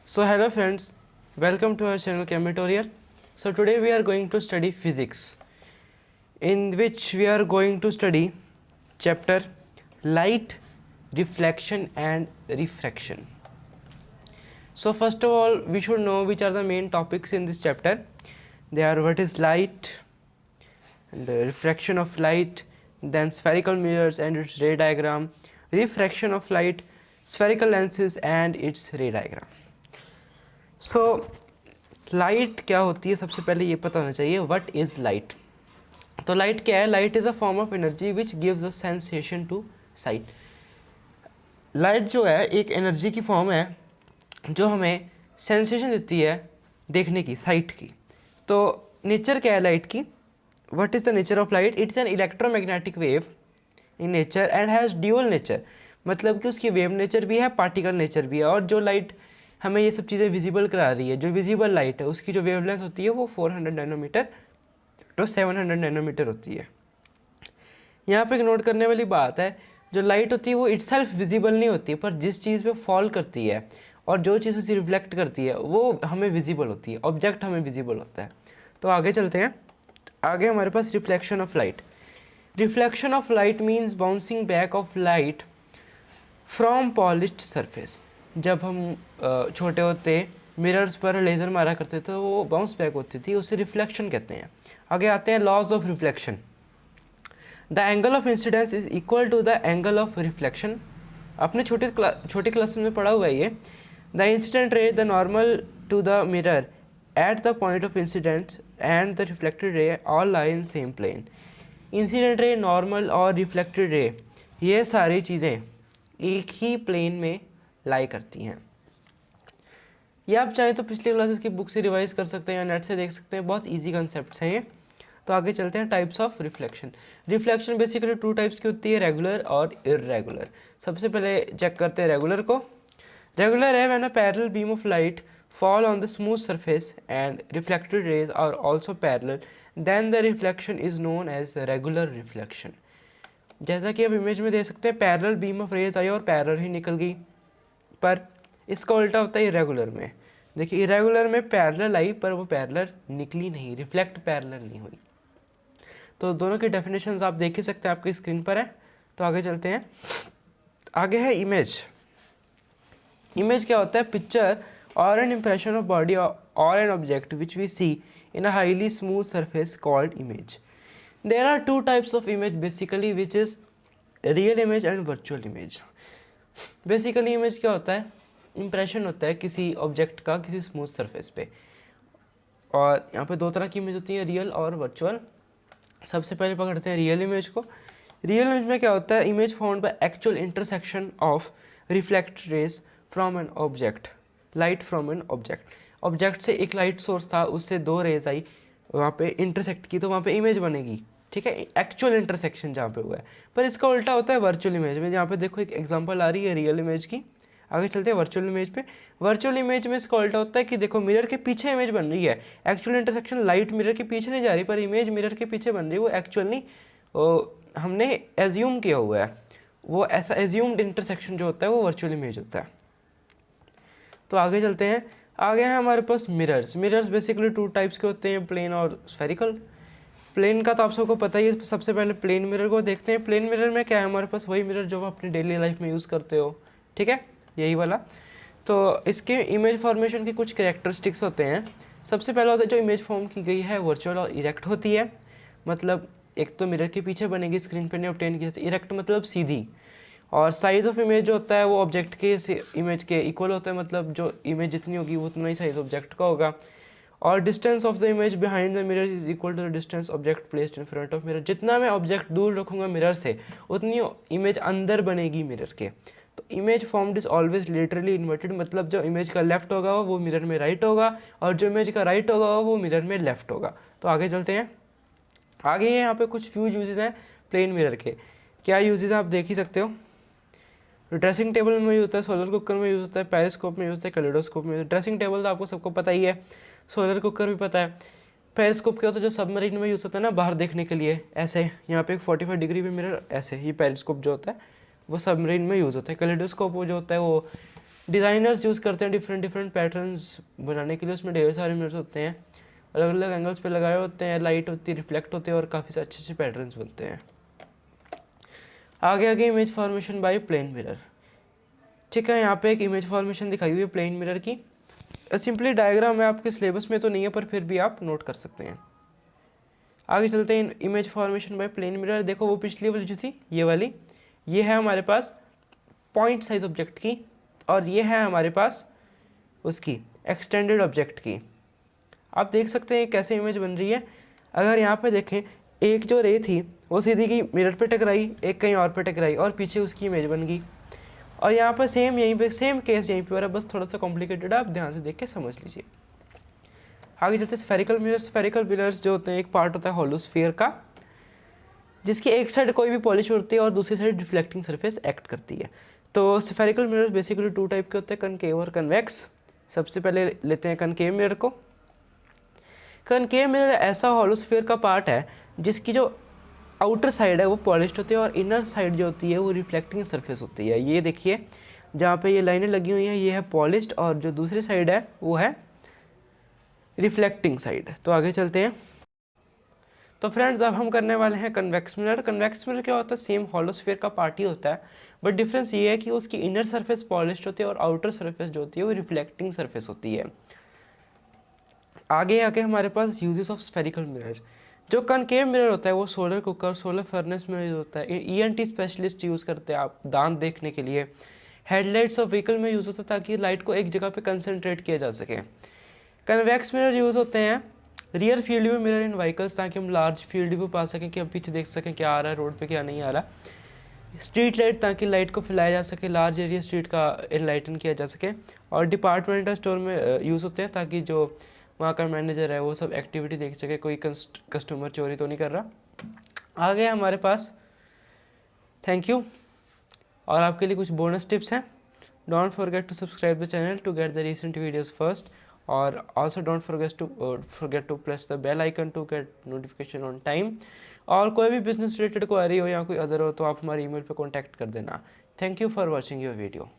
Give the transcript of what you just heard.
So hello friends, welcome to our channel Chemitutorial. So today we are going to study physics, in which we are going to study chapter light, reflection and refraction. So first of all, we should know which are the main topics in this chapter. They are what is light and the refraction of light, then spherical mirrors and its ray diagram, refraction of light, spherical lenses and its ray diagram. So light क्या होती है, सबसे पहले ये पता होना चाहिए what is light. तो लाइट क्या है? Light is a form of energy which gives a sensation to sight. Light जो है एक एनर्जी की फॉर्म है जो हमें सेंसेशन देती है देखने की, साइट की. तो नेचर क्या है लाइट की? What is the nature of light? It's an electromagnetic wave in nature and has dual nature. मतलब कि उसकी वेव नेचर भी है, पार्टिकल नेचर भी है. और जो लाइट हमें ये सब चीज़ें विजिबल करा रही है, जो विजिबल लाइट है उसकी जो वेवलेंथ होती है वो 400 नैनोमीटर तो 700 नैनोमीटर होती है. यहाँ पे नोट करने वाली बात है, जो लाइट होती है वो इटसेल्फ विजिबल नहीं होती है, पर जिस चीज़ पे फॉल करती है और जो चीज़ उसे रिफ्लेक्ट करती है वो हमें विजिबल होती है, ऑब्जेक्ट हमें विजिबल होता है. तो आगे चलते हैं. आगे हमारे पास reflection of light. Reflection of light means bouncing back of light from polished surface. जब हम छोटे होते मिरर्स पर लेज़र मारा करते थे तो वो बाउंस बैक होती थी, उसे रिफ्लेक्शन कहते हैं. आगे आते हैं laws of reflection. The angle of incidence is equal to the angle of reflection. आपने छोटी क्लास में पढ़ा हुआ है ये. The incident ray the normal to the mirror at the point of incidence and the reflected ray all lie in same plane. Incident ray, normal और reflected ray, ये सारी चीज़ें एक ही प्लेन में लाई करती हैं. ये आप चाहें तो पिछली क्लासेस की बुक से रिवाइज कर सकते हैं या नेट से देख सकते हैं, बहुत इजी कॉन्सेप्ट्स हैं ये. तो आगे चलते हैं types of reflection. Reflection basically 2 types की होती है, रेगुलर और इर्रेगुलर. सबसे पहले चेक करते हैं रेगुलर को. रेगुलर है when a parallel beam of light fall on the smooth surface and reflected rays are also parallel, then the reflection is known as regular reflection. जैसा कि आप इमेज में देख सकते हैं, पैरेलल बीम ऑफ रेज आई और पैरेलल ही निकल गई, पर इसका उल्टा होता है इरेगुलर में. देखिए इरेगुलर में पैरेलल आई पर वो पैरेलल निकली नहीं, रिफ्लेक्ट पैरेलल नहीं हुई. तो दोनों की डेफिनेशंस आप देख ही सकते हैं, आपकी स्क्रीन पर है. तो आगे चलते हैं. आगे है इमेज. इमेज क्या होता है? पिक्चर और एन इम्प्रेशन ऑफ बॉडी और an object which we see in a highly smooth surface called image. There are 2 types of image basically which is real image and virtual image. Basically image क्या होता है? Impression होता है किसी object का किसी smooth surface पे. और यहाँ पे 2 तरह की इमेज होती है, रियल और वर्चुअल. सबसे पहले पकड़ते हैं रियल इमेज को. रियल इमेज में क्या होता है? Image found by actual intersection of reflected raise from an object, light from an object. Object से एक लाइट सोर्स था, उससे 2 रेज आई, वहाँ पे इंटरसेक्ट की तो वहाँ पे इमेज बनेगी. ठीक है, एक्चुअल इंटरसेक्शन जहाँ पे हुआ है. पर इसका उल्टा होता है वर्चुअल इमेज में. यहाँ पे देखो एक एग्जांपल आ रही है रियल इमेज की. आगे चलते हैं वर्चुअल इमेज पे. वर्चुअल इमेज में इसका उल्टा होता है कि देखो मिरर के पीछे इमेज बन रही है. एक्चुअल इंटरसेक्शन लाइट मिरर के पीछे नहीं जा रही, पर इमेज मिरर के पीछे बन रही है. वो एक्चुअल नहीं, वो हमने एज्यूम किया हुआ है. वो ऐसा एज्यूम्ड इंटरसेक्शन जो होता है वो वर्चुअल इमेज होता है. तो आगे चलते हैं. आगे है हमारे पास मिरर्स. मिरर्स बेसिकली 2 टाइप्स के होते हैं, प्लेन और स्फेरिकल. प्लेन का तो आप सबको पता ही है. सबसे पहले प्लेन मिरर को देखते हैं. प्लेन मिरर में क्या है? हमारे पास वही मिरर जो आप अपनी डेली लाइफ में यूज़ करते हो. ठीक है, यही वाला. तो इसके इमेज फॉर्मेशन के कुछ कैरेक्टरिस्टिक्स होते हैं. सबसे पहला होता है जो इमेज फॉर्म की गई है वर्चुअल और इरेक्ट होती है. मतलब एक तो मिरर के पीछे बनेगी, स्क्रीन पर नहीं ऑब्टेन की जाती. इरेक्ट मतलब सीधी. और साइज़ ऑफ इमेज जो होता है वो ऑब्जेक्ट के इमेज के इक्वल होता है. मतलब जो इमेज जितनी होगी वो उतना ही साइज ऑब्जेक्ट का होगा. और distance of the image behind the mirror is equal to the distance object placed in front of mirror. जितना मैं ऑब्जेक्ट दूर रखूँगा मिरर से उतनी इमेज अंदर बनेगी मिरर के. तो image formed is always literally inverted. मतलब जो इमेज का लेफ्ट होगा वो मिरर में राइट होगा, और जो इमेज का राइट होगा वो मिरर में लेफ्ट होगा. तो आगे चलते हैं. आगे यहाँ पे कुछ फ्यू यूजेज हैं प्लेन मिरर के. क्या यूजेज आप देख ही सकते हो. ड्रेसिंग टेबल में यूज होता है, सोलर कुकर में यूज़ होता है, पेरिस्कोप में यूज़ होता है, कैलेडोस्कोप में. ड्रेसिंग टेबल तो आपको सबको पता ही है, सोलर कुकर भी पता है. पेरिस्कोप क्या होता है? जो सबमरीन में यूज़ होता है ना, बाहर देखने के लिए. ऐसे यहाँ पे एक 45 डिग्री पे मिरर ऐसे, ये पेरिस्कोप जो होता है वो सबमरीन में यूज़ होता है. कैलेडोस्कोप वो जो होता है वो डिज़ाइनर्स यूज़ करते हैं डिफरेंट डिफरेंट पैटर्न्स बनाने के लिए, उसमें ढेर सारे मिरर्स होते हैं, अलग अलग एंगल्स पे लगाए होते हैं, लाइट होती है, रिफ्लेक्ट होते हैं और काफ़ी से अच्छे अच्छे पैटर्न्स बनते हैं। आगे आगे image formation by plane mirror. ठीक है, यहाँ पे एक इमेज फॉर्मेशन दिखाई हुई है प्लेन मिरर की। सिंपली डायग्राम है, आपके सिलेबस में तो नहीं है पर फिर भी आप नोट कर सकते हैं। आगे चलते हैं image formation by plane mirror. देखो वो पिछली वाली जो थी ये वाली, ये है हमारे पास पॉइंट साइज ऑब्जेक्ट की, और ये है हमारे पास उसकी एक्सटेंडेड ऑब्जेक्ट की। आप देख सकते हैं कैसे इमेज बन रही है। अगर यहाँ पे देखें, एक जो रे थी वो सीधी की मिरर पे टकराई, एक कहीं और पे टकराई और पीछे उसकी इमेज बन गई। और यहाँ पर सेम यहीं पे सेम केस यहीं पे हो रहा है, बस थोड़ा सा कॉम्प्लिकेटेड है, आप ध्यान से देख के समझ लीजिए। आगे चलते स्फेरिकल मिरर्स। स्फेरिकल मिरर्स जो होते हैं, एक पार्ट होता है हॉलो स्फीयर का, जिसकी एक साइड कोई भी पॉलिश होती है और दूसरी साइड रिफ्लेक्टिंग सरफेस एक्ट करती है। तो स्फेरिकल मिरर्स बेसिकली 2 टाइप के होते हैं, कनकेव और कन्वेक्स। सबसे पहले लेते हैं कनकेव मिरर को। कनकेव मिरर ऐसा हॉलो स्फीयर का पार्ट है जिसकी जो आउटर साइड है वो पॉलिश्ड होती है और इनर साइड जो होती है वो रिफ्लेक्टिंग सरफेस होती है। ये देखिए जहाँ पे ये लाइनें लगी हुई हैं, ये है पॉलिश्ड और जो दूसरी साइड है वो है रिफ्लेक्टिंग साइड। तो आगे चलते हैं। तो फ्रेंड्स अब हम करने वाले हैं कन्वेक्स मिरर। कन्वेक्स मिरर क्या होता है, सेम हॉलो स्फीयर का पार्ट ही होता है, बट डिफरेंस ये है कि उसकी इनर सरफेस पॉलिश्ड होती है और आउटर सरफेस जो होती है वो रिफ्लेक्टिंग सरफेस होती है। आगे आके हमारे पास यूजेस ऑफ स्फेरिकल मिरर। जो कनकेव मिरर होता है वो सोलर कुकर, सोलर फर्नेस में यूज होता है। ENT स्पेशलिस्ट यूज़ करते हैं आप दांत देखने के लिए। हेडलाइट्स ऑफ व्हीकल में यूज़ होता है ताकि लाइट को एक जगह पे कंसंट्रेट किया जा सके। कन्वेक्स मिरर यूज़ होते हैं रियर फील्ड व्यू मिरर इन व्हीकल्स, ताकि हम लार्ज फील्ड व्यू पा सकें कि हम पीछे देख सकें क्या आ रहा है रोड पे क्या नहीं आ रहा। स्ट्रीट लाइट, ताकि लाइट को फैलाया जा सके, लार्ज एरिया स्ट्रीट का एनलाइटन किया जा सके। और डिपार्टमेंटल स्टोर में यूज़ होते हैं ताकि जो वहाँ का मैनेजर है वो सब एक्टिविटी देख सके, कोई कस्टमर चोरी तो नहीं कर रहा। आगे हमारे पास थैंक यू, और आपके लिए कुछ बोनस टिप्स हैं। Don't forget to subscribe the channel to get the recent videos first, और also don't forget to press the bell icon to get notification on time. और कोई भी बिजनेस रिलेटेड क्वेरी हो या कोई अदर हो तो आप हमारे ईमेल पे कांटेक्ट कर देना। Thank you for watching your video.